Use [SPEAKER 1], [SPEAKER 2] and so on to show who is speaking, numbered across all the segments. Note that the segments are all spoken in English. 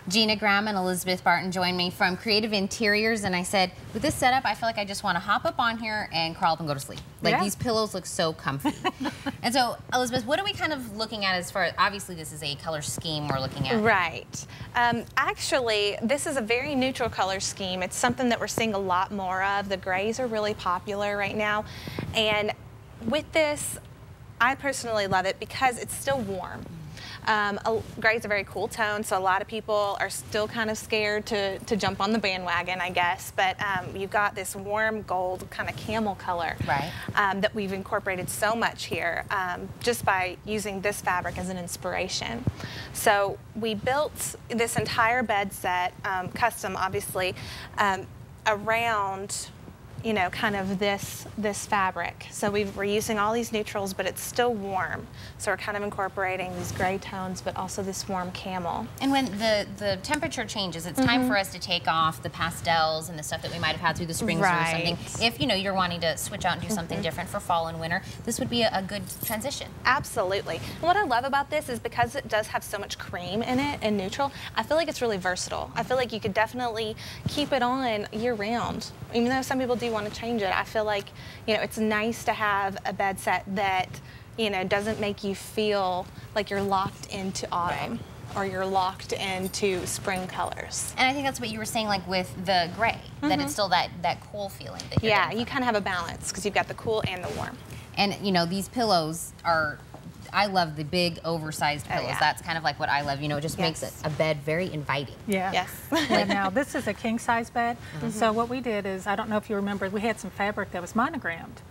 [SPEAKER 1] Gina Graham and Elizabeth Barton joined me from Creative Interiors, and I said, with this setup, I feel like I just want to hop up on here and crawl up and go to sleep. Like, these pillows look so comfy. And so, Elizabeth, what are we kind of looking at as far as, obviously this is a color scheme we're looking at.
[SPEAKER 2] Right. Actually, this is a very neutral color scheme. It's something that we're seeing a lot more of. The grays are really popular right now. And with this, I personally love it because it's still warm. Gray is a very cool tone, so a lot of people are still kind of scared to jump on the bandwagon, I guess. But you've got this warm gold kind of camel color that we've incorporated so much here just by using this fabric as an inspiration. So we built this entire bed set, custom obviously, around kind of this fabric. So we're using all these neutrals, but it's still warm. So we're kind of incorporating these gray tones, but also this warm camel.
[SPEAKER 1] And when the temperature changes, it's time for us to take off the pastels and the stuff that we might have had through the springs or something. If you're wanting to switch out and do something different for fall and winter, this would be a good transition.
[SPEAKER 2] Absolutely. And what I love about this is because it does have so much cream in it and neutral, I feel like it's really versatile. I feel like you could definitely keep it on year round. Even though some people do want to change it, I feel like it's nice to have a bed set that doesn't make you feel like you're locked into autumn or you're locked into spring colors.
[SPEAKER 1] And I think that's what you were saying, like with the gray, that it's still that cool feeling that you're
[SPEAKER 2] you kind of have a balance because you've got the cool and the warm.
[SPEAKER 1] And these pillows are, I love the big oversized pillows. That's kind of like what I love. It just makes a bed very inviting.
[SPEAKER 3] Now this is a king size bed. So what we did is, I don't know if you remember, we had some fabric that was monogrammed.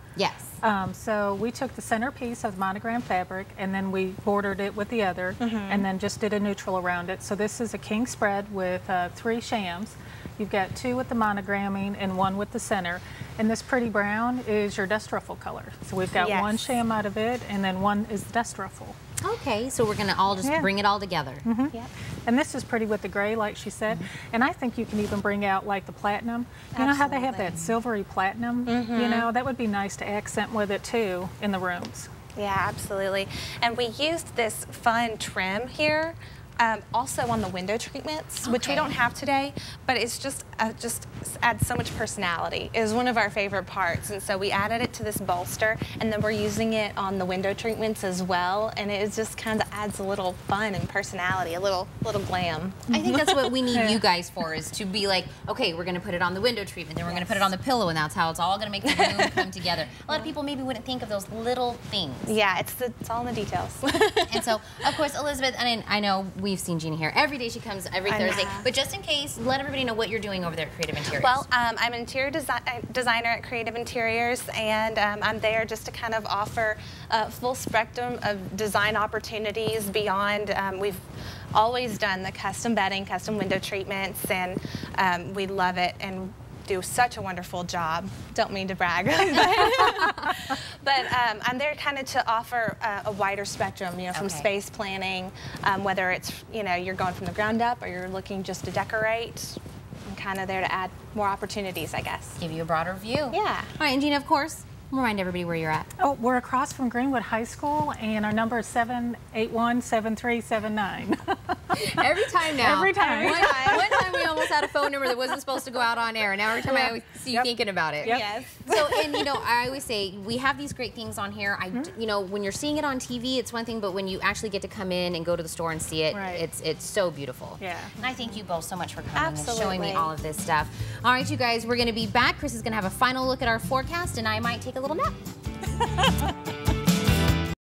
[SPEAKER 3] So we took the centerpiece of the monogram fabric and then we bordered it with the other and then just did a neutral around it. So this is a king spread with 3 shams. You've got 2 with the monogramming and 1 with the center. And this pretty brown is your dust ruffle color. So we've got 1 sham out of it and then 1 is the dust ruffle.
[SPEAKER 1] Okay, so we're going to all just bring it all together.
[SPEAKER 3] And this is pretty with the gray, like she said. And I think you can even bring out like the platinum. You know how they have that silvery platinum? That would be nice to accent with it too in the rooms.
[SPEAKER 2] Yeah, absolutely. And we used this fun trim here. Also on the window treatments, which we don't have today, but it's just adds so much personality. It is one of our favorite parts, and so we added it to this bolster, and then we're using it on the window treatments as well, and it just kind of adds a little fun and personality, a little glam.
[SPEAKER 1] I think that's what we need you guys for, is to be like, okay, we're going to put it on the window treatment, then we're going to put it on the pillow, and that's how it's all going to make the room come together. A lot of people maybe wouldn't think of those little things.
[SPEAKER 2] Yeah, it's all in the details.
[SPEAKER 1] And so, of course, Elizabeth, I know we've seen Gina here every day. She comes every Thursday. But just in case, let everybody know what you're doing over there at Creative Interiors.
[SPEAKER 2] Well, I'm an interior designer at Creative Interiors, and I'm there just to kind of offer a full spectrum of design opportunities beyond. We've always done the custom bedding, custom window treatments, and we love it and do such a wonderful job. Don't mean to brag, but I'm there kind of to offer a wider spectrum, from space planning, whether it's you're going from the ground up or you're looking just to decorate. I'm kind of there to add more opportunities, I guess.
[SPEAKER 1] Give you a broader view.
[SPEAKER 2] Yeah.
[SPEAKER 1] All right, and Gina, of course, remind everybody where you're at.
[SPEAKER 3] Oh, we're across from Greenwood High School, and our number is 781-7379.
[SPEAKER 1] Every time now.
[SPEAKER 3] Every time.
[SPEAKER 1] One time we almost had a phone number that wasn't supposed to go out on air, and now every time I always see you thinking about it.
[SPEAKER 2] Yes.
[SPEAKER 1] So, and I always say, we have these great things on here. When you're seeing it on TV, it's one thing, but when you actually get to come in and go to the store and see it, it's so beautiful.
[SPEAKER 3] Yeah.
[SPEAKER 1] And I thank you both so much for coming and showing me all of this stuff. All right, you guys, we're going to be back. Chris is going to have a final look at our forecast, and I might take a little nap.